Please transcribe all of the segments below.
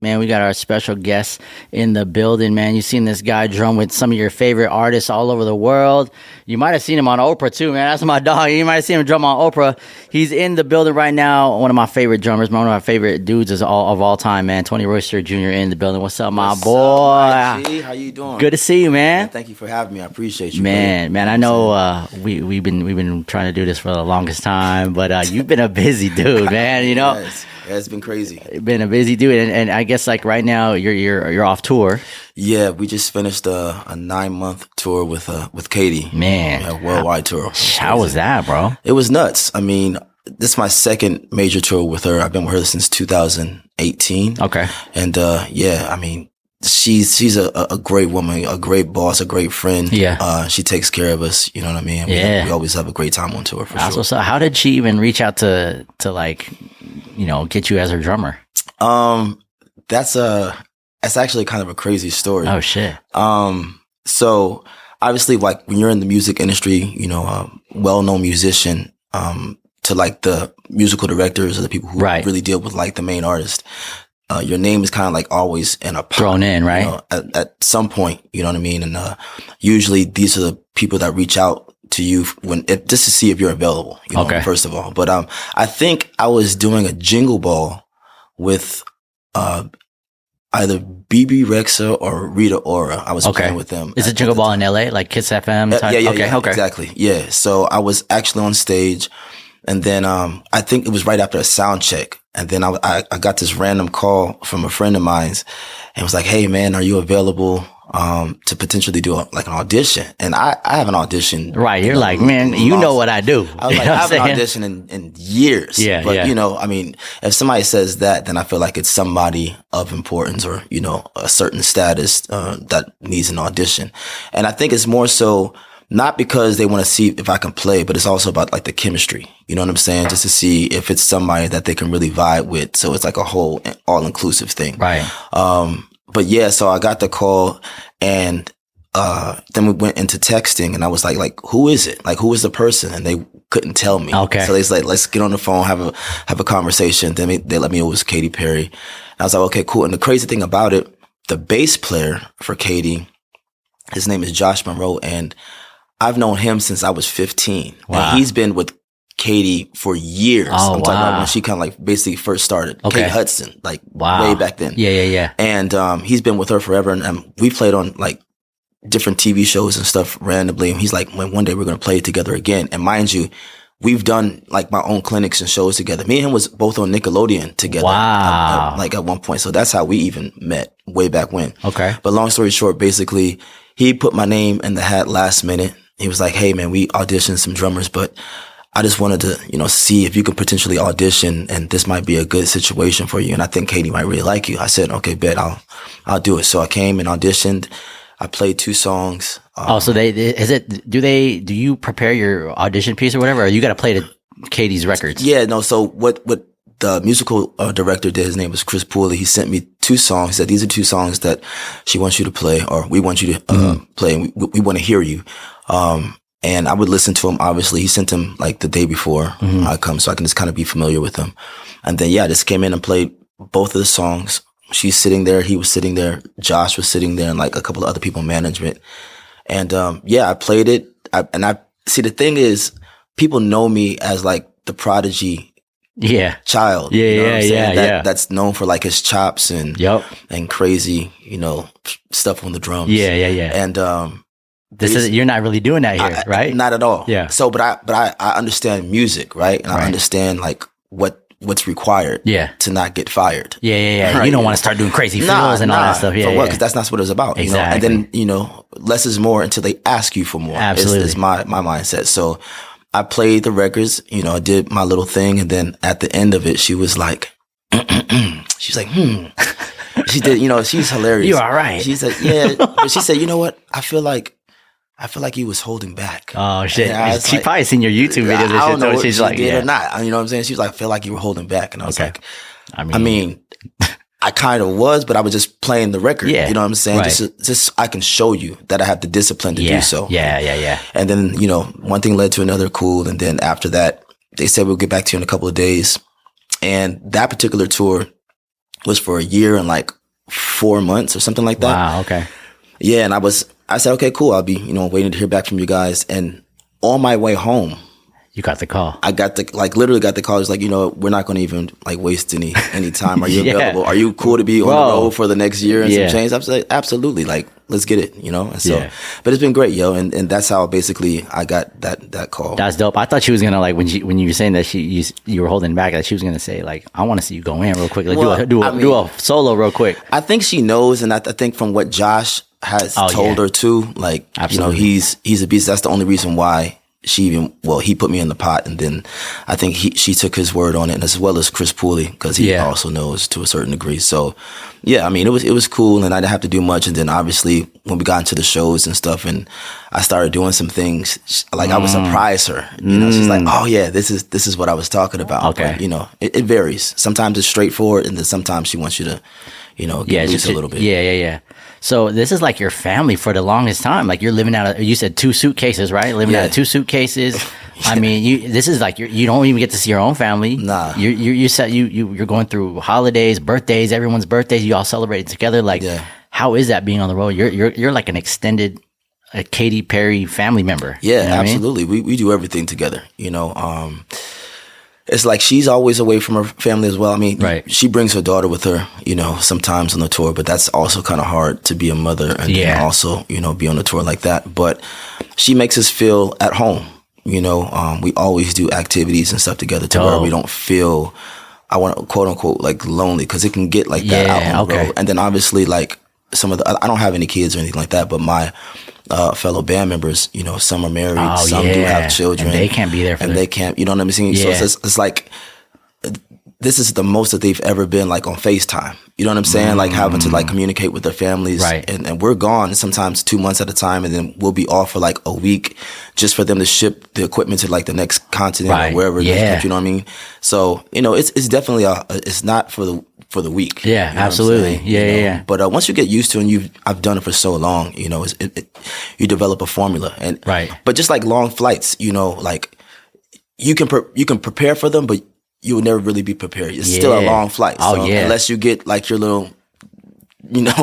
Man, we got our special guest in the building, man. You've seen this guy drum with some of your favorite artists all over the world. You might have seen him on Oprah, too, man. That's my dog. You might have seen him drum on Oprah. He's in the building right now. One of my favorite drummers, one of my favorite dudes of all time, man. Tony Royster Jr. in the building. What's up, my boy? Up, G? How you doing? Good to see you, man. Thank you for having me. I appreciate you. Man, I know we've been trying to do this for the longest time, but you've been a busy dude, man, you know? Yes. Yeah, it's been crazy. Been a busy dude, and I guess like right now you're off tour. Yeah, we just finished a 9-month tour with Katie. Man, a worldwide tour. How was that, bro? It was nuts. I mean, this is my second major tour with her. I've been with her since 2018. Okay, and yeah, I mean, she's a great woman, a great boss, a great friend. Yeah, she takes care of us. You know what I mean? Yeah, we always have a great time on tour for sure. So how did she even reach out to like, you know, get you as her drummer? That's actually kind of a crazy story. Oh shit. So obviously, like when you're in the music industry, you know, well-known musician, to like the musical directors or the people who really deal with like the main artist, your name is kind of like always in a pot, thrown in, right? You know, at some point, you know what I mean? And usually these are the people that reach out to you just to see if you're available, you know, first of all. But I think I was doing a jingle ball with either BB Rexa or Rita Ora. I was playing with them. Is it jingle ball in LA, like Kiss FM type? Yeah, exactly. Yeah. So I was actually on stage, and then I think it was right after a sound check. And then I got this random call from a friend of mine's, and was like, "Hey man, are you available to potentially do like an audition?" And I haven't auditioned. Right. You're like, man, you know what I do. I was like, I haven't auditioned in years. Yeah. But you know, I mean, if somebody says that, then I feel like it's somebody of importance or, you know, a certain status that needs an audition. And I think it's more so not because they want to see if I can play, but it's also about like the chemistry. You know what I'm saying? Just to see if it's somebody that they can really vibe with. So it's like a whole all-inclusive thing. Right. But yeah, so I got the call, and then we went into texting, and I was like, who is it? Like, who is the person? And they couldn't tell me. Okay. So they was like, let's get on the phone, have a conversation. Then they let me know it was Katy Perry. And I was like, okay, cool. And the crazy thing about it, the bass player for Katy, his name is Josh Monroe, and I've known him since I was 15. Wow. And he's been with Katy for years. Oh, I'm talking about when she kind of like basically first started. Kate Hudson, like way back then. Yeah. And he's been with her forever, and we played on like different TV shows and stuff randomly. And he's like, when one day we're going to play together again. And mind you, we've done like my own clinics and shows together. Me and him was both on Nickelodeon together. Wow. Like at one point. So that's how we even met way back when. Okay. But long story short, basically, he put my name in the hat last minute. He was like, hey man, we auditioned some drummers, but I just wanted to, you know, see if you could potentially audition, and this might be a good situation for you. And I think Katy might really like you. I said, okay, bet I'll do it. So I came and auditioned. I played 2 songs. So do you prepare your audition piece or whatever, or you got to play to Katy's records? Yeah, no. So what the musical director did, his name was Chris Pooley. He sent me 2 songs. He said, these are 2 songs that she wants you to play, or we want you to play, and we want to hear you. And I would listen to him. Obviously, he sent him like the day before I come, so I can just kind of be familiar with him. And then, yeah, I just came in and played both of the songs. She's sitting there. He was sitting there. Josh was sitting there, and like a couple of other people in management. And, yeah, I played it. I see, the thing is, people know me as like the prodigy child. Yeah, you know what I'm saying? yeah. That's known for like his chops and crazy, you know, stuff on the drums. Yeah. And, you're not really doing that here, right? Not at all. Yeah. So, but I understand music, right? And I understand like what's required to not get fired. Yeah. Right? You don't want to start doing crazy fills and all that stuff. Yeah. Because that's not what it's about. Exactly. You know? And then, you know, less is more until they ask you for more. Absolutely. Is my mindset. So I played the records, you know, I did my little thing. And then at the end of it, she was like, she's like, She did, you know, she's hilarious. You all right? She said, yeah. But she said, you know what? I feel like he was holding back. Oh shit! She probably seen your YouTube videos. I don't know if she's she like, did or not. You know what I'm saying? She was like, I feel like you were holding back, and I was like, I mean, I kind of was, but I was just playing the record. Yeah, you know what I'm saying? Right. Just I can show you that I have the discipline to do so. Yeah. And then, you know, one thing led to another. Cool. And then after that, they said we'll get back to you in a couple of days. And that particular tour, was for a year and like 4 months or something like that. Wow. Okay. Yeah, and I said, okay, cool. I'll be, waiting to hear back from you guys. And on my way home, You got the call. I got literally got the call. It's like, we're not going to even like waste any time. Are you Yeah. available? Are you cool to be on the road for the next year and Yeah. some change? I was like, absolutely. Like, let's get it, And so, Yeah. but it's been great, yo. And that's how basically I got that call. That's dope. I thought she was gonna like when you were saying that you were holding back, that she was gonna say like, I want to see you go in real quick, like Well, do a solo real quick. I think she knows, and I think from what Josh has told her too, like, Absolutely. he's a beast. That's the only reason why he put me in the pot, and then I think she took his word on it, and as well as Chris Pooley, because he also knows to a certain degree. So, yeah, I mean, it was cool, and I didn't have to do much. And then obviously when we got into the shows and stuff, and I started doing some things, like I would surprise her. She's like, "Oh yeah, this is what I was talking about." Okay. But, it varies. Sometimes it's straightforward, and then sometimes she wants you to, get loose a little bit. Yeah. So this is like your family for the longest time. Like you're living out of, you said 2 suitcases, right? Living out of 2 suitcases. I mean, this is like you don't even get to see your own family. Nah. You're going through holidays, birthdays, everyone's birthdays. You all celebrate together. Like, how is that being on the road? You're like an extended Katy Perry family member. Yeah, you know what absolutely. I mean? We do everything together. It's like she's always away from her family as well. I mean, she brings her daughter with her, sometimes on the tour, but that's also kind of hard to be a mother and then also, be on the tour like that. But she makes us feel at home. We always do activities and stuff together to where we don't feel, I want to quote unquote, like lonely, because it can get like that out on the road. And then obviously like I don't have any kids or anything like that, but my fellow band members, some are married, some do have children. And they can't be there for they can't, you know what I'm saying? Yeah. So it's like, this is the most that they've ever been like on FaceTime. You know what I'm saying? Like having to like communicate with their families. Right. And we're gone sometimes 2 months at a time, and then we'll be off for like a week just for them to ship the equipment to like the next continent or wherever it is, you know what I mean? So, it's definitely it's not for the week. Yeah, you know absolutely. Yeah. But once you get used to it, and I've done it for so long, you develop a formula. And but just like long flights, like you can prepare for them, but you will never really be prepared. It's still a long flight. So unless you get like your little,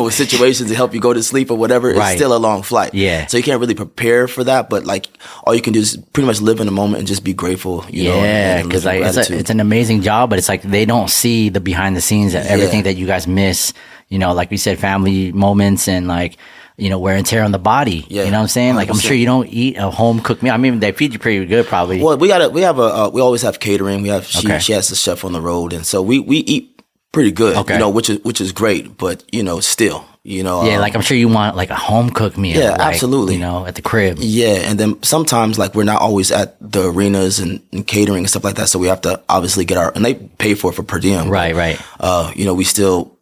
situations to help you go to sleep or whatever, it's still a long flight. Yeah. So you can't really prepare for that, but like all you can do is pretty much live in the moment and just be grateful, Yeah, because like it's an amazing job, but it's like they don't see the behind the scenes, everything that you guys miss. Like we said, family moments and like, wear and tear on the body. Yeah, you know what I'm saying? 100%. Like I'm sure you don't eat a home cooked meal. I mean, they feed you pretty good, probably. Well, we always have catering. She has a chef on the road, and so we eat pretty good. Okay. Which is great, but still, like I'm sure you want like a home cooked meal. Yeah, like, absolutely. At the crib. Yeah, and then sometimes like we're not always at the arenas and catering and stuff like that, so we have to obviously and they pay for per diem. Right. We still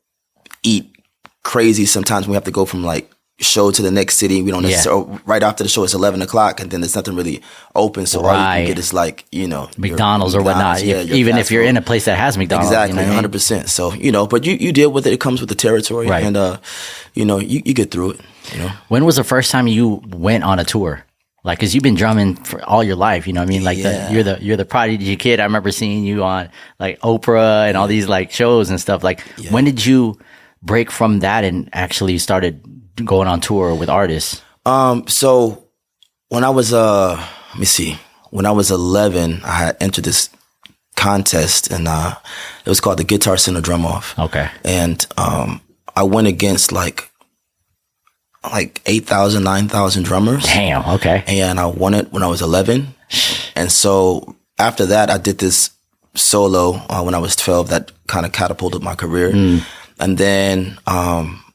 eat crazy sometimes. We have to go from like show to the next city. We don't necessarily right after the show it's 11 o'clock and then there's nothing really open, so all you can get is like McDonald's or whatnot. Even if you're in a place that has McDonald's, exactly, 100%. So but you deal with it. It comes with the territory, and you get through it. When was the first time you went on a tour? Like, cause you've been drumming for all your life, you know what I mean? Like you're the prodigy kid. I remember seeing you on like Oprah and all these like shows and stuff. Like, when did you break from that and actually started going on tour with artists? So when I was when I was 11, I had entered this contest, and it was called the Guitar Center Drum Off. Okay. And I went against like 8,000, 9,000 drummers. Damn. Okay. And I won it when I was 11. And so after that, I did this solo when I was 12 that kind of catapulted my career. And then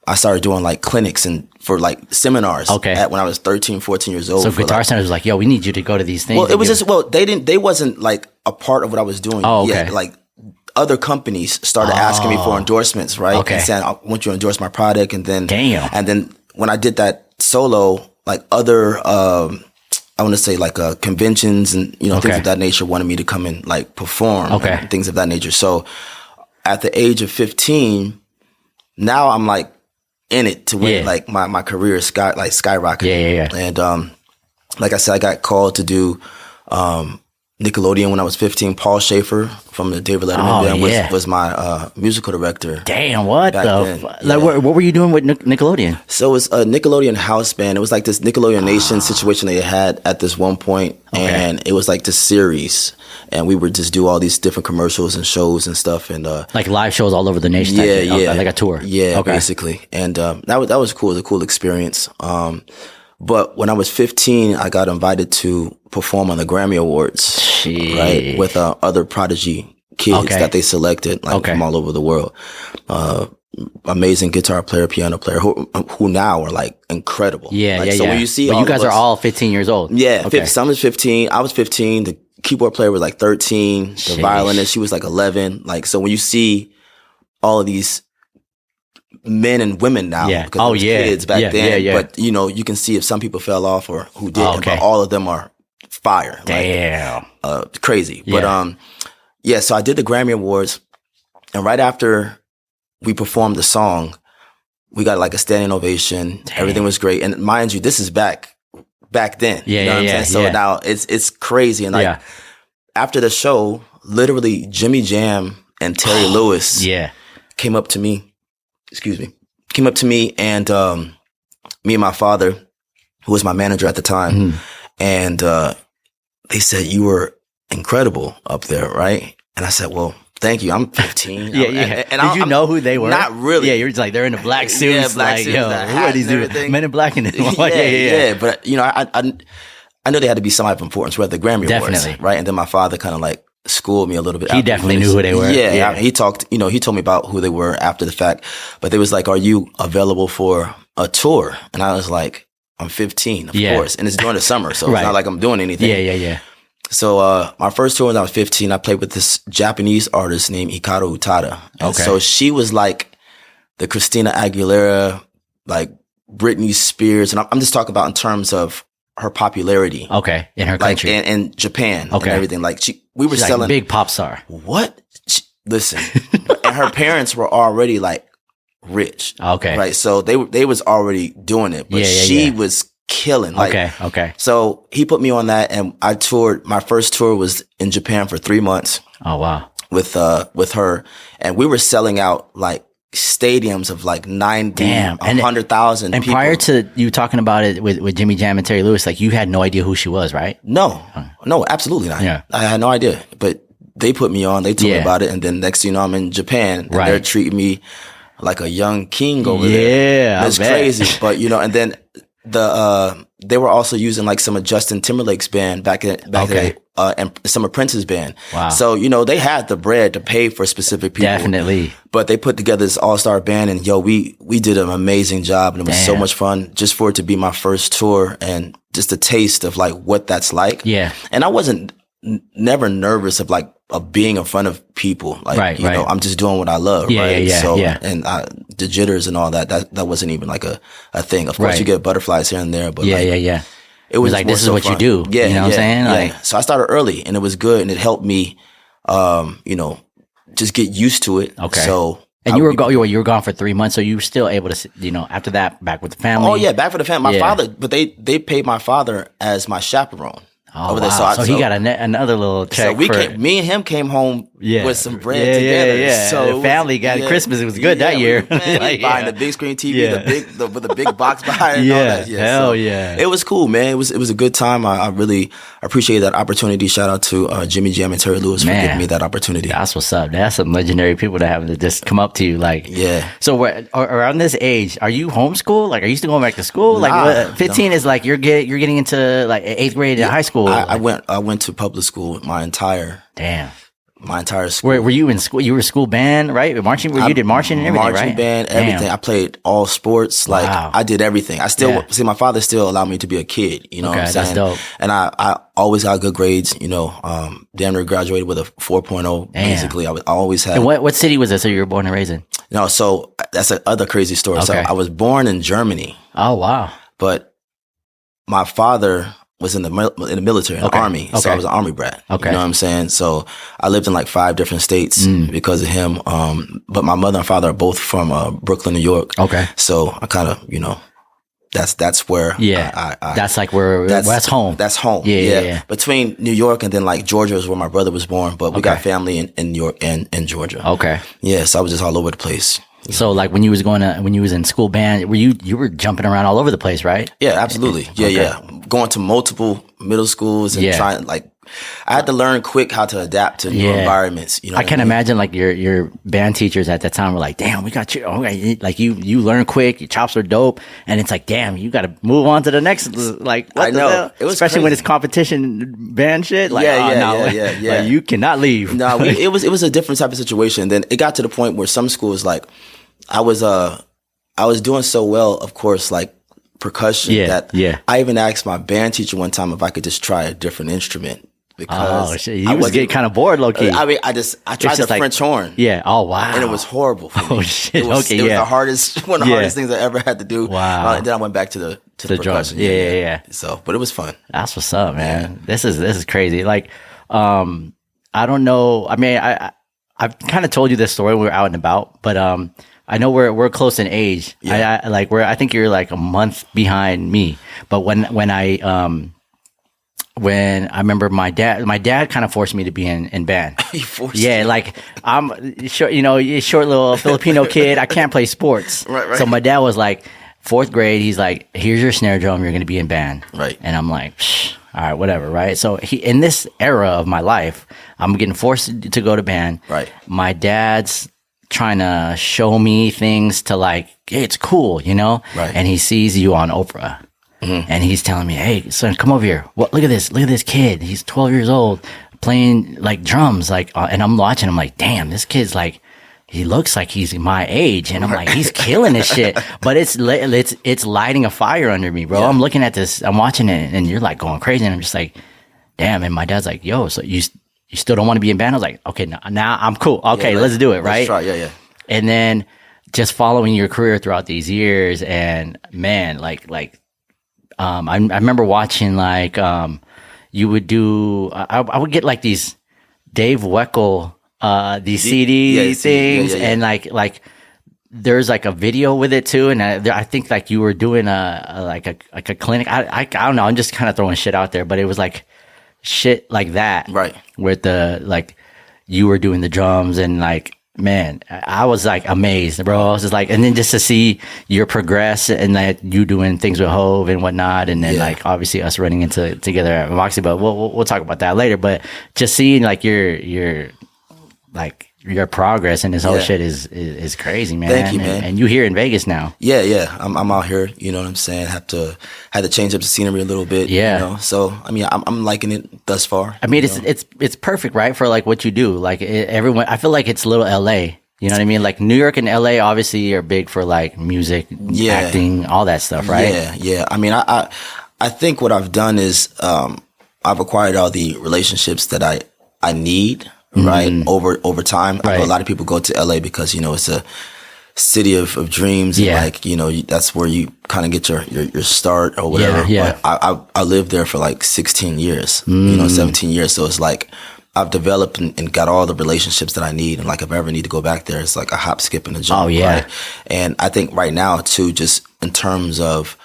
I started doing like clinics and for like seminars when I was 13, 14 years old. So Guitar Center was like, yo, we need you to go to these things. Well, it was they wasn't like a part of what I was doing yet. Like other companies started asking me for endorsements, right? Okay. And saying, I want you to endorse my product. And then, and then when I did that solo, like other, I want to say like conventions and, things of that nature wanted me to come and like perform and things of that nature. So at the age of 15, now I'm like in it to win, like my career is skyrocketing. Yeah. And like I said, I got called to do Nickelodeon when I was 15. Paul Schaefer from the David Letterman band was my musical director. Damn, what back then. Like, what were you doing with Nickelodeon? So it was a Nickelodeon house band. It was like this Nickelodeon Nation situation they had at this one point, and it was like this series, and we would just do all these different commercials and shows and stuff, and like live shows all over the nation. Like a tour. Yeah, basically, and that was cool. It was a cool experience. But when I was 15, I got invited to perform on the Grammy Awards, right, with other Prodigy kids that they selected, from all over the world. Amazing guitar player, piano player, who now are like incredible. So when you see, but you guys are all 15 years old. Yeah, some is 15. I was 15. The keyboard player was like 13. The violinist, she was like 11. Like, so when you see all of these men and women now, because kids back then, but you can see if some people fell off or who didn't, but all of them are fire. Damn. Like, crazy. But so I did the Grammy Awards, and right after we performed the song, we got like a standing ovation. Damn. Everything was great. And mind you, this is back then. You know what I'm saying? So now it's crazy. And like after the show, literally Jimmy Jam and Terry Lewis came up to me. Came up to me and me and my father, who was my manager at the time, and they said, "You were incredible up there, right?" And I said, "Well, thank you. I'm 15." And did you know who they were? Not really. Yeah, you're just like, they're in the black suits. Black suits, who are these dudes? Men in black in it. But I know they had to be somebody of importance. We're at the Grammy Awards, right? And then my father kind of like schooled me a little bit. He definitely knew who they were. Yeah. He talked, he told me about who they were after the fact, but they was like, "Are you available for a tour?" And I was like, "I'm 15, of course." And it's during the summer, so it's not like I'm doing anything. Yeah. So, my first tour when I was 15, I played with this Japanese artist named Hikaru Utada. And so she was like the Christina Aguilera, like Britney Spears. And I'm just talking about in terms of her popularity. In her country. Like in Japan and everything. Like we were selling. Like big pop star. What? Listen. And her parents were already like rich. Right. So they was already doing it, but she was killing. Like, So he put me on that, and I toured. My first tour was in Japan for 3 months. Oh, wow. With her, and we were selling out like stadiums of like 90, 100,000 people. And prior to you talking about it with Jimmy Jam and Terry Lewis, like you had no idea who she was, right? No, absolutely not. Yeah. I had no idea, but they put me on, they told me about it. And then next thing you know, I'm in Japan and they're treating me like a young king over there. Yeah. It's crazy. But and then they were also using like some of Justin Timberlake's band back then, and some of Prince's band. Wow. So, they had the bread to pay for specific people. Definitely. But they put together this all-star band, and we did an amazing job, and it was so much fun just for it to be my first tour and just a taste of like what that's like. Yeah. And I wasn't never nervous of like of being in front of people. Like, I'm just doing what I love. And the jitters and all that wasn't even like a thing. Of course you get butterflies here and there, but it was like, this is what fun. you do. Yeah. You know what I'm saying? Like, so I started early, and it was good, and it helped me, just get used to it. Okay. So. And you were gone for 3 months, so you were still able to, after that, back with the family. Oh yeah, back with the family. My father, but they paid my father as my chaperone. Oh, wow. So he got another little check. So me and him came home with some bread together. Yeah. So the family got Christmas. It was good that year. Man, buying the big screen TV, with the big box behind. Yeah. Hell yeah. It was cool, man. It was a good time. I really appreciate that opportunity. Shout out to Jimmy Jam and Terry Lewis for giving me that opportunity. That's what's up. That's some legendary people to have to just come up to you. Like, So around this age, are you homeschooled? Like, are you still going back to school? Like, 15 is like you're getting into like 8th grade in high school. I went to public school my entire school. Were you in school? You were school band, right? Marching? You did marching and everything, marching right? band, everything. I played all sports. Like, I did everything. I still see my father still allowed me to be a kid. You know what I'm saying? That's dope. And I always got good grades. Damn near graduated with a 4.0. Basically, I always had. And what city was that? So you were born and raised in? No, so that's another crazy story. So I was born in Germany. Oh wow! But my father was in the military, in the army. So I was an army brat. You know what I'm saying? So I lived in like 5 different states because of him. But my mother and father are both from Brooklyn, New York. Okay. So I kind of, that's where that's like where that's home. That's home. Yeah. Between New York and then like Georgia is where my brother was born, but we got family in New York and in Georgia. Okay. Yeah, so I was just all over the place. So like when you was in school band, you were jumping around all over the place, right? Yeah, absolutely. Yeah. Going to multiple middle schools and trying like I had to learn quick how to adapt to new environments. You know, I can imagine like your band teachers at that time were like, "Damn, we got you." Okay, like you learn quick, your chops are dope, and it's like, "Damn, you got to move on to the next." Like, what I the know, hell? it was especially crazy. when it's competition band shit. Like, yeah. Like, you cannot leave. No, it was a different type of situation. Then it got to the point where some schools like I was doing so well, of course, like percussion that I even asked my band teacher one time if I could just try a different instrument. Because shit. You was getting kind of bored, low key. I mean, I tried the French horn. Yeah. Oh wow. And it was horrible for me. Oh shit. It was the hardest, one of the hardest things I ever had to do. Wow. And then I went back to the percussion. Yeah. So, but it was fun. That's what's up, man. Yeah. This is crazy. Like, I don't know. I mean, I've kind of told you this story when we were out and about, but I know we're close in age. Yeah. I think you're like a month behind me. But when I remember my dad kind of forced me to be in band. He forced you. Like I'm short, short little Filipino kid. I can't play sports. Right. So my dad was like, 4th grade, he's like, here's your snare drum. You're going to be in band. Right. And I'm like, all right, whatever. Right. So in this era of my life, I'm getting forced to go to band. Right. My dad's trying to show me things to like, hey, it's cool, Right. And he sees you on Oprah. Mm-hmm. And he's telling me, hey, son, come over here. Look at this kid. He's 12 years old playing like drums. Like, and I'm watching him like, damn, this kid's like, he looks like he's my age. And I'm like, he's killing this shit. But it's lighting a fire under me, bro. Yeah. I'm looking at this, I'm watching it, and you're like going crazy. And I'm just like, damn. And my dad's like, yo, so you still don't want to be in band? I was like, okay, now I'm cool. Okay, let's do it, right? Let's try, yeah. And then just following your career throughout these years, and man, I remember watching like you would do. I would get like these Dave Weckl these CD things, and like there's like a video with it too, and I think like you were doing a clinic. I don't know. I'm just kind of throwing shit out there, but it was like shit like that, right? With the like you were doing the drums and like. Man, I was like amazed, bro. I was just like, and then just to see your progress and that you doing things with Hove and whatnot, and then like obviously us running into together at Moxie, but we'll talk about that later. But just seeing like your progress and this whole shit is crazy, man. Thank you, man. And you here in Vegas now? Yeah. I'm out here. You know what I'm saying? Had to change up the scenery a little bit. Yeah. So I mean, I'm liking it thus far. I mean, it's perfect, right, for like what you do. Like everyone, I feel like it's little LA. You know what I mean? Like New York and LA obviously are big for like music, acting, all that stuff, right? Yeah. I mean, I think what I've done is I've acquired all the relationships that I need. Right. Over time. Right. I know a lot of people go to LA because, it's a city of dreams. Yeah. And like, that's where you kind of get your start or whatever. Yeah. But I lived there for like 16 years, 17 years. So it's like I've developed and got all the relationships that I need. And like, if I ever need to go back there, it's like a hop, skip, and a jump. Oh, yeah. Right? And I think right now too, just in terms of,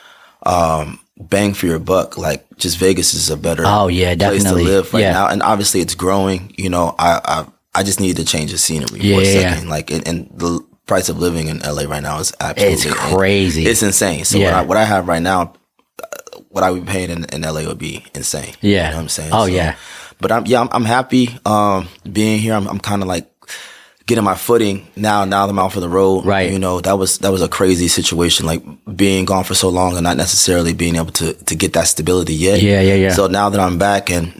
bang for your buck, like just Vegas is a better place to live right now, and obviously it's growing. I just need to change the scenery for a second. Like, and the price of living in LA right now is absolutely crazy. It's insane. So what I have right now, what I would be paying in LA would be insane. Yeah, you know what I'm saying. Oh yeah. But I'm happy being here. I'm kind of like getting my footing now that I'm out for the road. Right. That was a crazy situation, like being gone for so long and not necessarily being able to get that stability yet. Yeah. So now that I'm back and,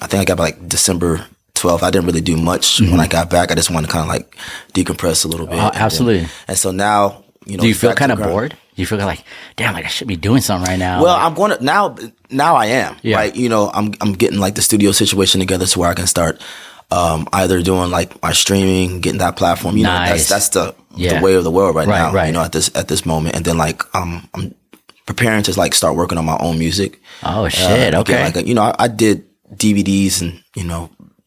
I think I got like December 12th. I didn't really do much when I got back. I just wanted to kind of like decompress a little bit. Oh, absolutely. And so now, do you feel kind of bored? Do you feel like, damn, like I should be doing something right now? Well, I'm going to now I am, right? I'm getting like the studio situation together to where I can start either doing like my streaming, getting that platform. Nice. That's the way of the world right now. Right. At this moment, and then like I'm preparing to like start working on my own music. Oh shit! Okay. I did DVDs and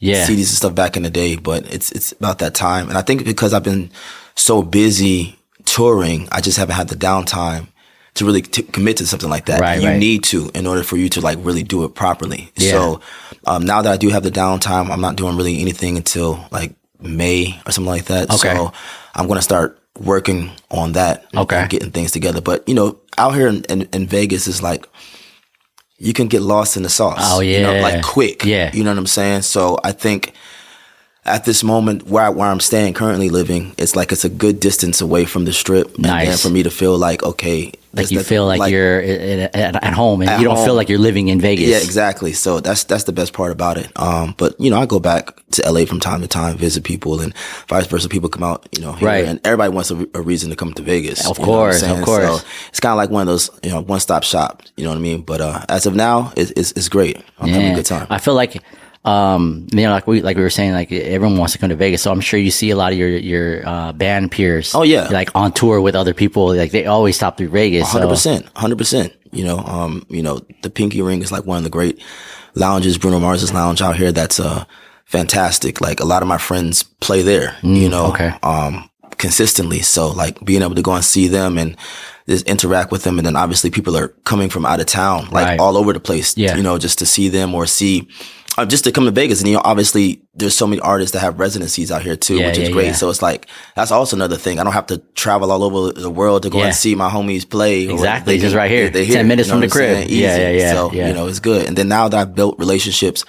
CDs and stuff back in the day, but it's about that time. And I think because I've been so busy touring, I just haven't had the downtime to really commit to something like that. Right, you right. need to in order for you to like really do it properly. Yeah. So now that I do have the downtime, I'm not doing really anything until like May or something like that. Okay. So I'm going to start working on that and getting things together. But, you know, out here in Vegas is like, you can get lost in the sauce. Oh, yeah. You know, like quick. Yeah. You know what I'm saying? So I think at this moment where I'm staying, currently living, it's like it's a good distance away from the strip. Nice. And for me to feel like, okay. Like you feel like you're at home and you don't feel like you're living in Vegas. Yeah, exactly. So that's the best part about it. But, you know, I go back to LA from time to time, visit people, and vice versa. People come out, you know, here, right. and everybody wants a reason to come to Vegas. Of course, of course. So it's kind of like one of those, you know, one-stop shop, you know what I mean? But as of now, it's great. I'm having a good time. I feel like, you know, like we were saying, like everyone wants to come to Vegas. So I'm sure you see a lot of your band peers. Oh yeah, like on tour with other people. Like they always stop through Vegas. 100%. You know, the Pinky Ring is like one of the great lounges. Bruno Mars's lounge out here. That's fantastic. Like a lot of my friends play there. You know, consistently. So like being able to go and see them and just interact with them, and then obviously people are coming from out of town, like all over the place. Yeah. You know, just to see them or see. Just to come to Vegas. And, you know, obviously there's so many artists that have residencies out here too, which is great. Yeah. So it's like, that's also another thing. I don't have to travel all over the world to go and see my homies play. Exactly. Just right here. They're 10 minutes from the crib. Yeah. So, you know, it's good. And then now that I've built relationships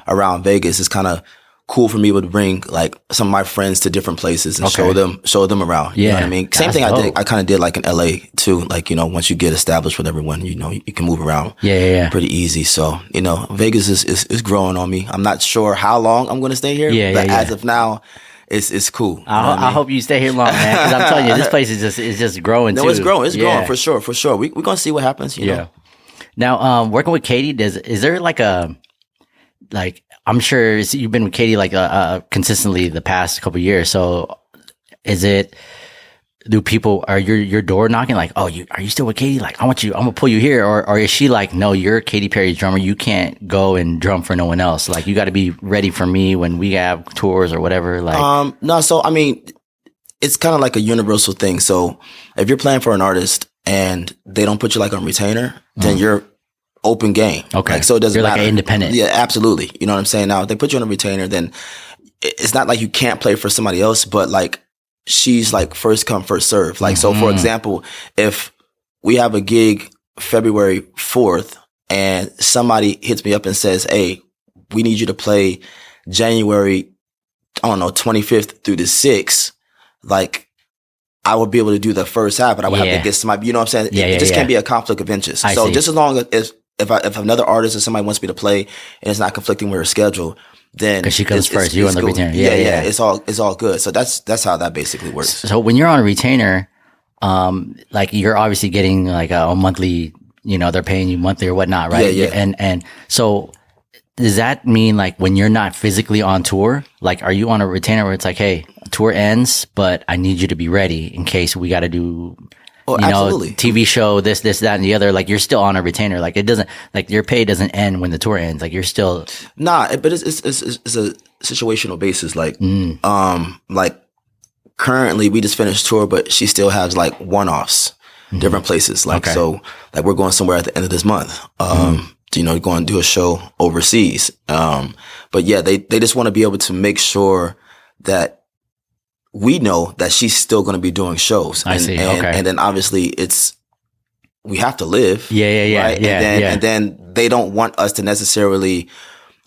around Vegas, it's kind of cool for me to bring like some of my friends to different places and show them around. You know what I mean? Same thing I kind of did like in LA too. Like, you know, once you get established with everyone, you know, you can move around pretty easy. So, you know, Vegas is growing on me. I'm not sure how long I'm going to stay here, but as of now, it's cool. I hope you stay here long, man. Because I'm telling you, this place is just growing too. No, it's growing. It's growing for sure. We're going to see what happens, you know. Now, working with Katie, is there like I'm sure you've been with Katie like consistently the past couple of years. So do people, are your door knocking like, oh, are you still with Katie? Like, I'm gonna pull you here. Or is she like, no, you're Katy Perry's drummer. You can't go and drum for no one else. Like, you got to be ready for me when we have tours or whatever. Like, no. So, I mean, it's kind of like a universal thing. So if you're playing for an artist and they don't put you like on retainer, then you're open game. Okay. Like, so it doesn't matter. You're like an independent. Yeah, absolutely. You know what I'm saying? Now, if they put you on a retainer, then it's not like you can't play for somebody else, but like she's like first come, first serve. Like, so for example, if we have a gig February 4th and somebody hits me up and says, hey, we need you to play January, I don't know, 25th through the 6th, like, I would be able to do the first half, but I would have to get somebody, you know what I'm saying? It just can't be a conflict of interest. So just as long as if another artist or somebody wants me to play and it's not conflicting with her schedule, then because she comes first, you on the retainer. Yeah. It's all good. So that's how that basically works. So when you're on a retainer, like you're obviously getting like a monthly, you know, they're paying you monthly or whatnot, right? Yeah. And so does that mean like when you're not physically on tour, like are you on a retainer where it's like, hey, tour ends, but I need you to be ready in case we got to do, absolutely. TV show, this, that, and the other. Like you're still on a retainer. Like it doesn't, like your pay doesn't end when the tour ends. Like you're still. Nah, but it's a situational basis. Like, like currently we just finished tour, but she still has like one-offs, different places. Like, so like we're going somewhere at the end of this month. You know, going to do a show overseas. But yeah, they just want to be able to make sure that we know that she's still going to be doing shows. I see. And then obviously we have to live. Yeah. Right? And then they don't want us to necessarily,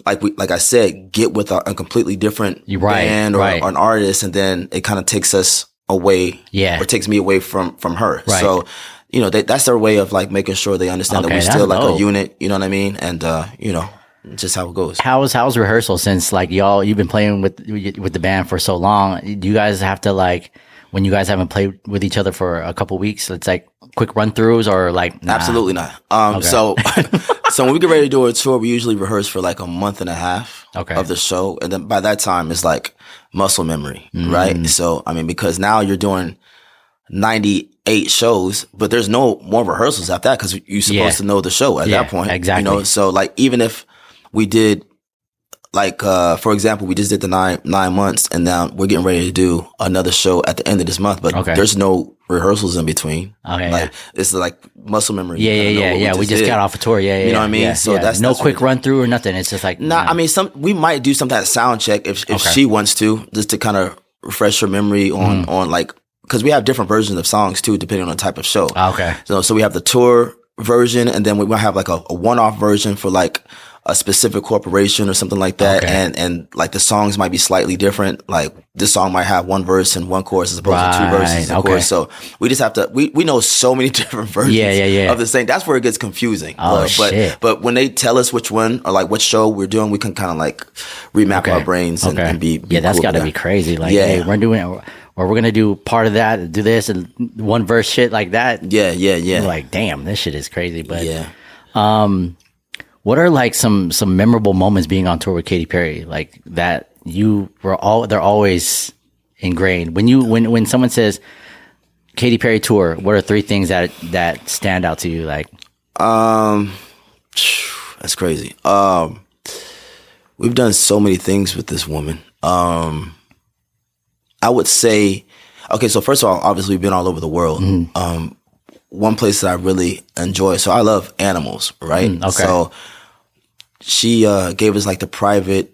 like I said, get with a completely different band or an artist. And then it kind of takes us away. Yeah. Or takes me away from her. Right. So, you know, that's their way of like making sure they understand that we're still like a unit, you know what I mean? And, you know, just how it goes. How's rehearsal since like you've been playing with the band for so long? Do you guys have to like, when you guys haven't played with each other for a couple weeks, it's like quick run throughs or like, nah? Absolutely not. So when we get ready to do a tour, we usually rehearse for like a month and a half of the show. And then by that time it's like muscle memory, right? So, I mean, because now you're doing 98 shows, but there's no more rehearsals after that because you're supposed to know the show at that point. Exactly. You know, so like even if we did like for example, we just did the 9 months, and now we're getting ready to do another show at the end of this month. But there's no rehearsals in between. Okay, like it's like muscle memory. Yeah. We just got off a tour. Yeah. You know what I mean? Yeah, so that's no quick run through or nothing. It's just like I mean, we might do something at sound check if she wants to, just to kind of refresh her memory on like, because we have different versions of songs too, depending on the type of show. Okay. So we have the tour version, and then we might have like a one-off version for like a specific corporation or something like that. And like the songs might be slightly different. Like this song might have one verse and one chorus as opposed to two verses and chorus. So we just have to, we know so many different versions of the same. That's where it gets confusing. But when they tell us which one or like which show we're doing, we can kind of like remap our brains and be that's cool gotta be crazy. Like, hey, we're doing or we're going to do part of that, do this and one verse shit like that. Yeah. We're like, damn, this shit is crazy. But what are like some memorable moments being on tour with Katy Perry? Like that they're always ingrained. When someone says Katy Perry tour, what are 3 things that stand out to you? Like, that's crazy. We've done so many things with this woman. I would say, okay, so first of all, obviously we've been all over the world. One place that I really enjoy, so I love animals, right? Okay. So she gave us like the private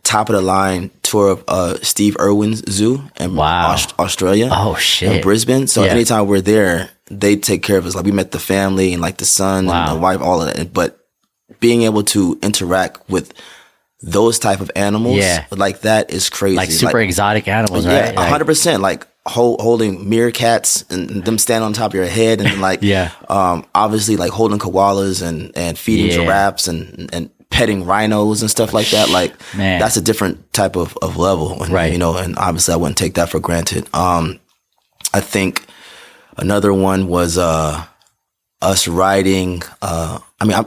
top of the line tour of Steve Irwin's zoo in Australia. Oh shit. In Brisbane. So anytime we're there, they take care of us. Like we met the family and like the son and the wife, all of that. But being able to interact with those type of animals like that is crazy. Like super exotic animals, right? Yeah, 100%. Like holding meerkats and them stand on top of your head, and like obviously like holding koalas and feeding giraffes and petting rhinos and stuff like that. Like that's a different type of level, and, right? You know, and obviously I wouldn't take that for granted. I think another one was us riding. I mean,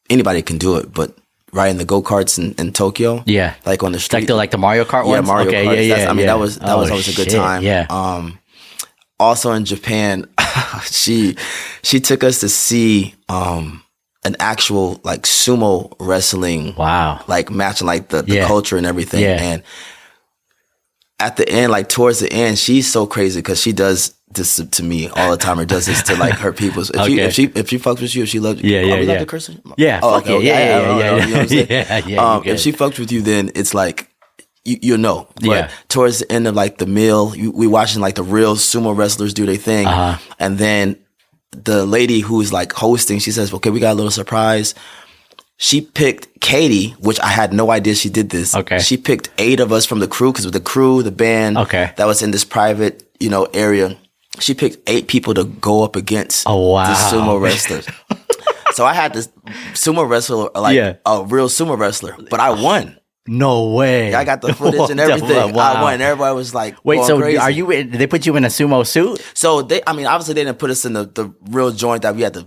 anybody can do it, but riding the go-karts in Tokyo. Yeah. Like on the street. Like the Mario Kart ones? Yeah, Mario Kart. Yeah, I mean, that was always a good time. Yeah. Also in Japan, she took us to see an actual like sumo wrestling. Wow. Like matching like the culture and everything. Yeah. And at the end, like towards the end, she's so crazy because she does this to me all the time, or does this to like her people. If she fucks with you, if she loves you, we love to curse her? Yeah, fuck it. Yeah. If she fucks with you, then it's like you know. But towards the end of like the meal, we watching like the real sumo wrestlers do their thing, and then the lady who's like hosting, she says, "Okay, we got a little surprise." She picked Katy, which I had no idea she did this. Okay. She picked 8 of us from the crew, because with the crew, the band that was in this private, area, she picked 8 people to go up against the sumo wrestlers. So I had this sumo wrestler, like a real sumo wrestler, but I won. No way. I got the footage and everything. I won. Everybody was like, wait, so crazy. Are you? Did they put you in a sumo suit? So obviously they didn't put us in the real joint that we had to,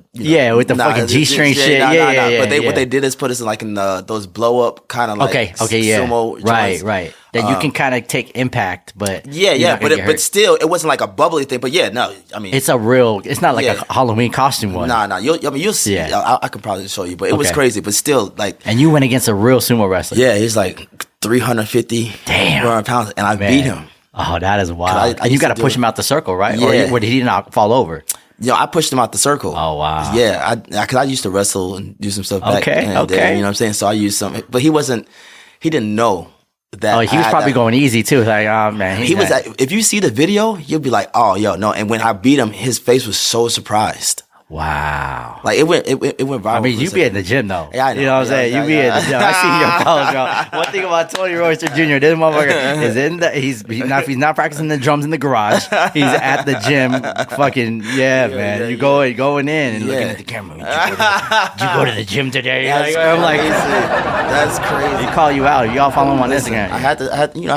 with the fucking G-string shit. But what they did is put us in like in those blow up kind of like sumo joints. Right. That you can kind of take impact, but but still, it wasn't like a bubbly thing. But I mean, it's it's not like a Halloween costume one. Nah. You'll see. Yeah. I could probably show you, but it was crazy. But still, like, and you went against a real sumo wrestler. Yeah, he's like 350 pounds, and I beat him. Oh, that is wild. And you got to push him out the circle, right? Yeah. Or did he not fall over? I pushed him out the circle. Oh, wow. Yeah, because I used to wrestle and do some stuff back in the day, you know what I'm saying? So I used some, but he didn't know that. Oh, he was probably going easy too. Like, oh man, he was. If you see the video, you'll be like, oh, yo, no. And when I beat him, his face was so surprised. Wow. Like it went viral. I mean, you be in the gym though. Yeah, I know. You know what I'm saying? You be in the gym. I see your post, bro. One thing about Tony Royster Jr., this motherfucker is he's not practicing the drums in the garage. He's at the gym. Fucking man. You going in and looking at the camera. Did you go to the gym today? I'm like, that's crazy. He call you out. You all follow him on Instagram. I have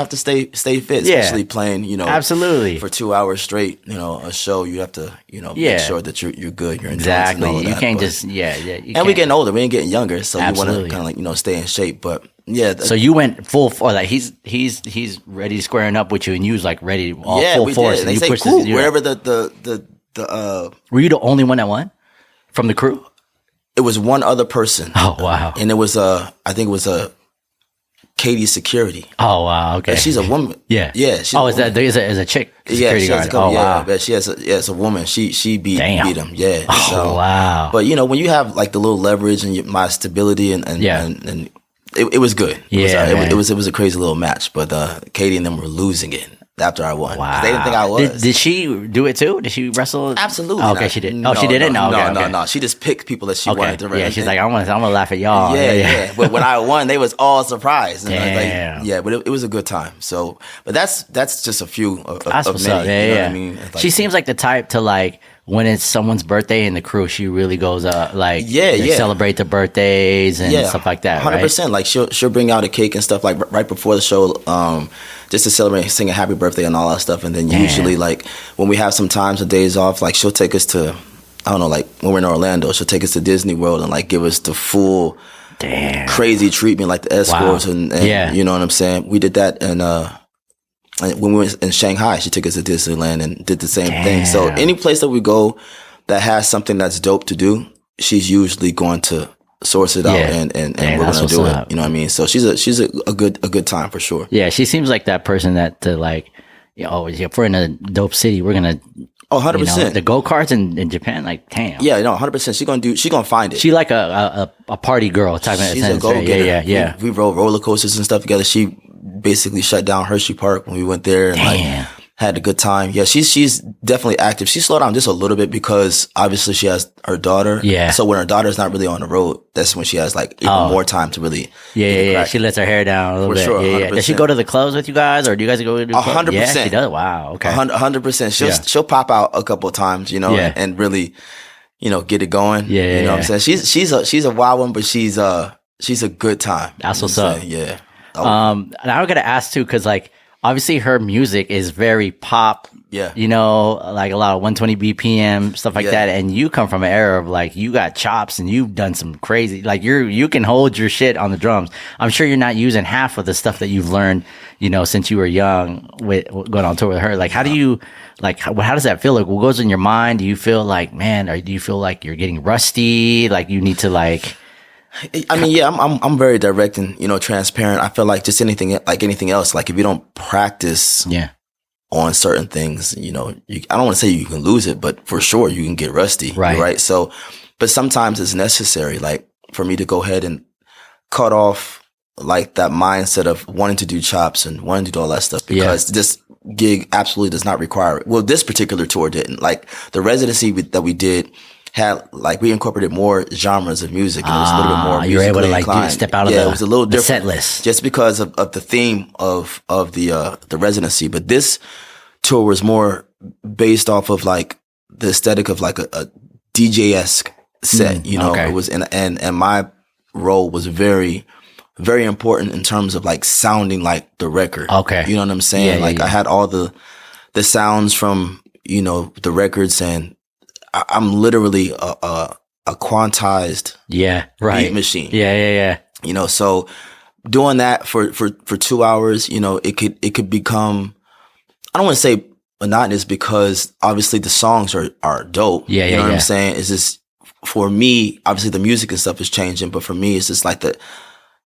to stay fit, especially playing, absolutely for 2 hours straight, a show. You have to, make sure that you're good. You're exactly. You that, can't but, just we're getting older. We ain't getting younger, so you want to kind of like stay in shape. But so you went full force. Like he's ready squaring up with you, and you was like ready full force. Did. And they you say pushed cool, wherever the Were you the only one that won from the crew? It was one other person. Oh wow! And it was I think it was a Katie's security. Oh wow, okay. And she's a woman. Yeah, yeah. She's is a chick? Yeah, Security she has a guard. couple, Oh yeah, wow. but it's a woman. She beat him. Yeah. Oh so, wow. But you know, when you have like the little leverage and my stability and it was good. It was a crazy little match. But Katie and them were losing it after I won. Wow. They didn't think I was. Did she do it too? Did she wrestle? Absolutely. Oh, okay, not. she did. No, she didn't. No. She just picked people that she wanted to wrestle. Yeah, she's like, I'm gonna laugh at y'all. Yeah. But when I won, they was all surprised. And Damn. but it was a good time. So, but that's just a few of What's many. up. Yeah, you know yeah. what I mean? Like, she seems like the type to like when it's someone's birthday in the crew, she really goes they celebrate the birthdays and stuff like that. 100%. Like she'll bring out a cake and stuff like right before the show, just to celebrate, sing a happy birthday and all that stuff. And then usually like when we have some times or days off, like she'll take us to, I don't know, like when we're in Orlando, she'll take us to Disney World and like give us the full crazy treatment, like the escorts and you know what I'm saying? We did that and when we were in Shanghai, she took us to Disneyland and did the same thing. So any place that we go that has something that's dope to do, she's usually going to source it out and we're going to do it. You know what I mean? So she's a good time for sure. Yeah, she seems like that person that like, if we're in a dope city, we're going to 100%. The go-karts in Japan, like, damn. Yeah, 100%. She's gonna find it. She like a party girl type of She's sense, a go-getter. Right? Yeah. We rode roller coasters and stuff together. She basically shut down Hershey Park when we went there and like had a good time. Yeah, she's definitely active. She slowed down just a little bit because obviously she has her daughter. Yeah. So when her daughter's not really on the road, that's when she has like even more time to really. Yeah. She lets her hair down a little bit. Sure, yeah. Does she go to the clubs with you guys, or do you guys go to the clubs? 100%. Yeah, she does. Wow. Okay. 100%. She'll pop out a couple of times, and really, get it going. Yeah. You know what I'm saying? She's a wild one, but she's a good time. That's what's up. Yeah. And I gotta ask too, because like obviously her music is very pop. Yeah. Like a lot of 120 BPM stuff like that. And you come from an era of like you got chops and you've done some crazy, like you can hold your shit on the drums. I'm sure you're not using half of the stuff that you've learned, since you were young with going on tour with her. Like how do you how does that feel? Like what goes in your mind? Do you feel like, man, or do you feel like you're getting rusty? Like you need to like I mean, yeah, I'm very direct and, transparent. I feel like just anything else, like if you don't practice on certain things, I don't want to say you can lose it, but for sure you can get rusty. Right. So, but sometimes it's necessary, like for me to go ahead and cut off like that mindset of wanting to do chops and wanting to do all that stuff because this gig absolutely does not require it. Well, this particular tour didn't. Like the residency that we did, had like we incorporated more genres of music and it was a little bit more you were able to like step out of it was a little different set list just because of the theme of the residency. But this tour was more based off of like the aesthetic of like a DJ-esque set. It was and my role was very, very important in terms of like sounding like the record. Okay, you know what I'm saying? I had all the sounds from the records and I'm literally a quantized beat machine. Yeah. So doing that for 2 hours, it could become, I don't want to say monotonous because obviously the songs are dope. You know what I'm saying? It's just for me, obviously the music and stuff is changing, but for me it's just like the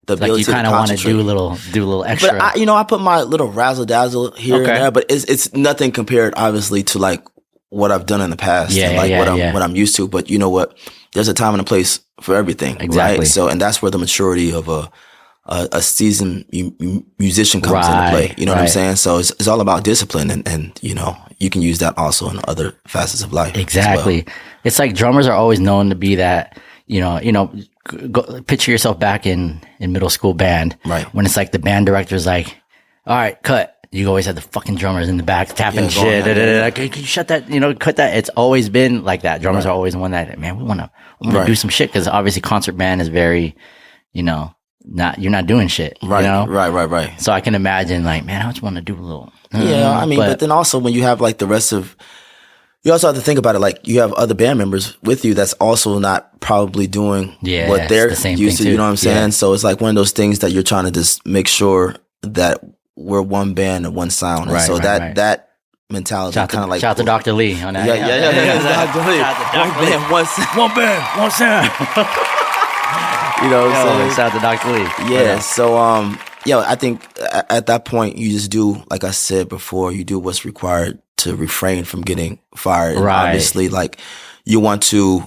ability like you kind of want to do a little extra. But I put my little razzle dazzle here and there, but it's nothing compared obviously to like what I've done in the past and what I'm used to. But you know what? There's a time and a place for everything. Exactly. Right? So, and that's where the maturity of a seasoned musician comes into play. You know what I'm saying? So it's all about discipline and you can use that also in other facets of life. Exactly. Well. It's like drummers are always known to be that, picture yourself back in middle school band. Right. When it's like the band director's like, all right, cut. You always have the fucking drummers in the back tapping shit. Can you shut that? Cut that. It's always been like that. Drummers are always the one that, man, we want to do some shit because obviously concert band is very, you're not doing shit. Right. So I can imagine like, man, I just want to do a little. But then also when you have like the rest of, you also have to think about it. Like you have other band members with you that's also not probably doing what they're used to. You know what I'm saying? Yeah. So it's like one of those things that you're trying to just make sure that we're one band and one sound. And so that mentality kind of like. Shout out to Dr. Lee on that. Yeah. Dr. Lee. One band, one sound. One band, one sound. Shout out to Dr. Lee. Yeah. So, I think at that point you just do, like I said before, you do what's required to refrain from getting fired. And Right. obviously, like, you want to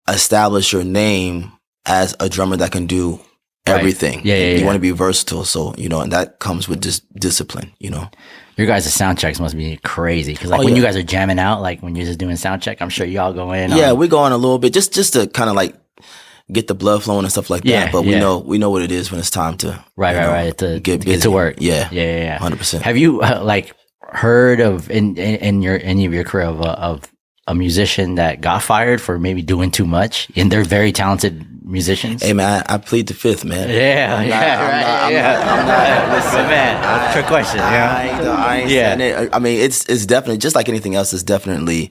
establish your name as a drummer that can do everything. Yeah, you yeah. want to be versatile. So, and that comes with just discipline, Your guys' sound checks must be crazy because like when you guys are jamming out, like when you're just doing sound check, I'm sure y'all go in. Yeah, we go on a little bit just to kind of like get the blood flowing and stuff like that. But we know what it is when it's time to right to get busy. Get to work. Yeah, 100%. Have you like heard of in any of your career of a musician that got fired for maybe doing too much? And they're very talented musicians. Hey man, I plead the fifth, man. I'm not. Man, trick question. I ain't saying it. I mean, it's definitely just like anything else. It's definitely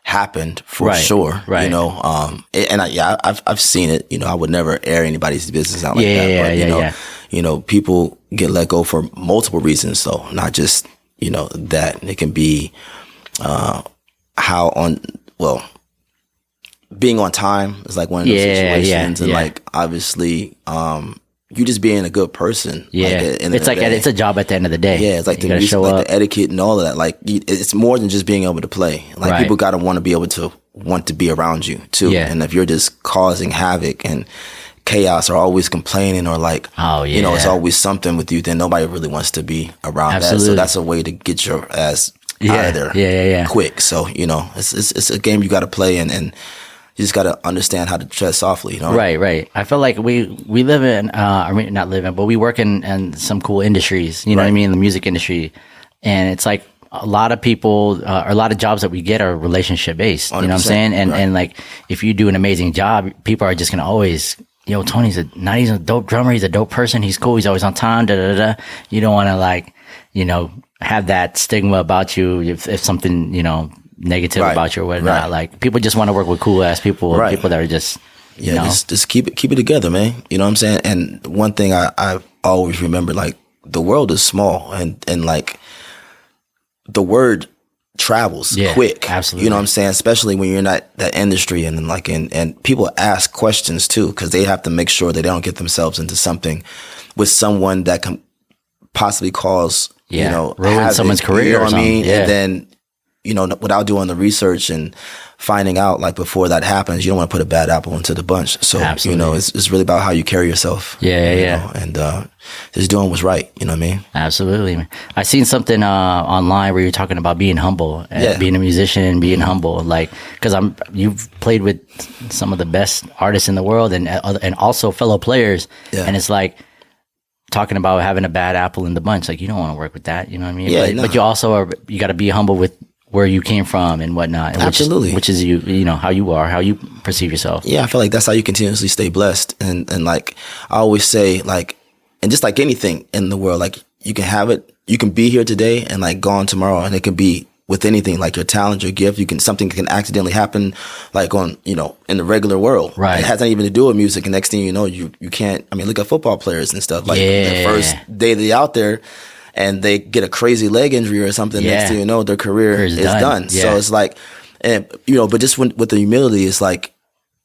happened for sure. Right. I've seen it. I would never air anybody's business out like that. But people get let go for multiple reasons. So not just that. It can be being on time is like one of those situations, and like obviously, you just being a good person. Yeah, it's like it's a job at the end of the day. Yeah, it's like the music, like the etiquette and all of that. Like it's more than just being able to play. Like people got to want to be around you too. Yeah. And if you're just causing havoc and chaos or always complaining or like, it's always something with you, then nobody really wants to be around that. So that's a way to get your ass out of there quick. So, it's a game you got to play and you just got to understand how to tread softly, Right. I feel like we live in, not live in, but we work in some cool industries, you know what I mean? The music industry. And it's like a lot of people, or a lot of jobs that we get are relationship based, you know what I'm saying? And like, if you do an amazing job, people are just going to always, Tony's he's a dope drummer. He's a dope person. He's cool. He's always on time. You don't want to like, have that stigma about you if something, negative about you or whatnot. Like people just want to work with cool ass people, people that are just, just keep it together, man. You know what I'm saying? And one thing I always remember, like the world is small and like the word travels quick. Absolutely. You know what I'm saying? Especially when you're in that industry and people ask questions too, because they have to make sure that they don't get themselves into something with someone that can possibly cause, ruin havoc, someone's career. You know what I mean? Yeah. And then, without doing the research and finding out, like before that happens, you don't want to put a bad apple into the bunch. So, it's really about how you carry yourself. And just doing what's right. You know what I mean? Absolutely. I seen something online where you're talking about being humble, and being a musician, being humble. Like, because you've played with some of the best artists in the world and also fellow players. Yeah. And it's like talking about having a bad apple in the bunch. Like, you don't want to work with that. You know what I mean? Yeah, but you also you got to be humble with where you came from and whatnot. And absolutely. Which is how you are, how you perceive yourself. Yeah, I feel like that's how you continuously stay blessed. And like I always say, like, and just like anything in the world, like you can have it, you can be here today and like gone tomorrow, and it can be with anything, like your talent, your gift. Something can accidentally happen, like on, in the regular world. Right. It has nothing even to do with music. And next thing you know, you can't, look at football players and stuff. Like the first day they out there, and they get a crazy leg injury or something, next thing you know, their career is done. Yeah. So it's like, and but just with the humility, it's like,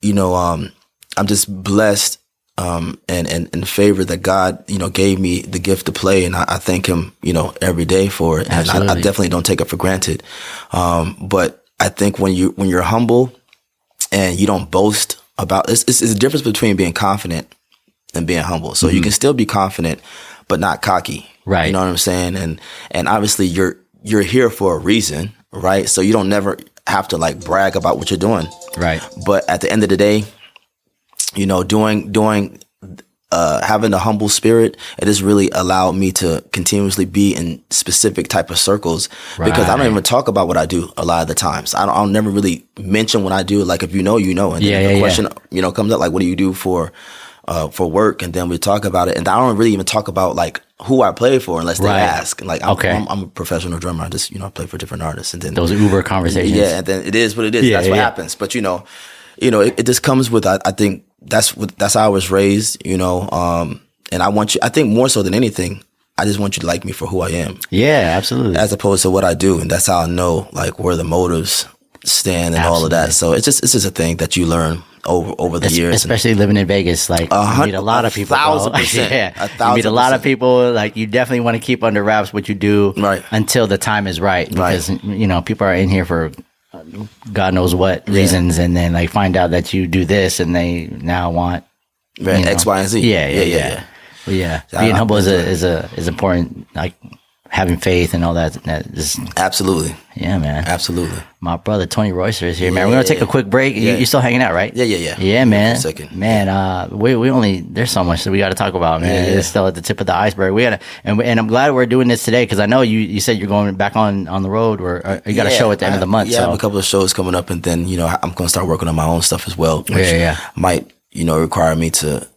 I'm just blessed and favored that God, gave me the gift to play, and I thank Him, every day for it. And I definitely don't take it for granted. But I think when you're humble and you don't boast about it's a difference between being confident and being humble. So you can still be confident, but not cocky. Right. You know what I'm saying? And obviously you're here for a reason, right? So you don't never have to like brag about what you're doing. Right. But at the end of the day, having a humble spirit, it has really allowed me to continuously be in specific type of circles, because I don't even talk about what I do a lot of the times. I'll never really mention what I do. Like if you know, and then the question, comes up, like, what do you do for work? And then we talk about it. And I don't really even talk about like who I play for unless they ask. And like, I'm a professional drummer. I just, I play for different artists. And then those Uber conversations. Yeah. And then it is what it is. That's what happens. But, it just comes with, I think that's how I was raised, and I think more so than anything, I just want you to like me for who I am. Yeah, absolutely. As opposed to what I do. And that's how I know like where the motives stand and all of that. So it's just a thing that you learn over the years. Especially living in Vegas, like you meet a lot of people. 1,000%. Yeah, you meet a lot of people. Like you definitely want to keep under wraps what you do, right, until the time is right. Because you know people are in here for God knows what reasons, and then like find out that you do this, and they now want X, Y, and Z. Yeah. Well, yeah. Being humble is important. Like having faith and all that. That is absolutely. Yeah, man. Absolutely. My brother Tony Royster is here, man. We're gonna take a quick break. You still hanging out, right? Yeah. Yeah, man. For a second. Man, we only there's so much that we got to talk about, man. It's still at the tip of the iceberg. We gotta, and I'm glad we're doing this today because I know you said you're going back on the road, or you got a show at the end of the month. Yeah, I have a couple of shows coming up, and then I'm gonna start working on my own stuff as well, which might require me to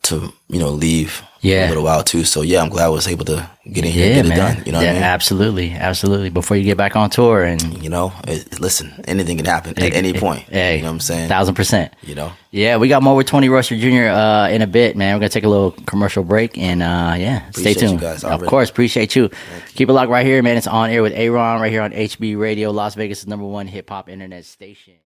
leave. A little while too. So I'm glad I was able to get in here and get it done. You know what I mean? Absolutely. Before you get back on tour, and listen, anything can happen at any point. Hey, you know what I'm saying? 1,000%. Yeah, we got more with Tony Royster Jr. In a bit, man. We're gonna take a little commercial break, and stay tuned. You guys of course, appreciate you. Keep it locked right here, man. It's On Air with Aaron right here on HB Radio, Las Vegas' #1 hip hop internet station.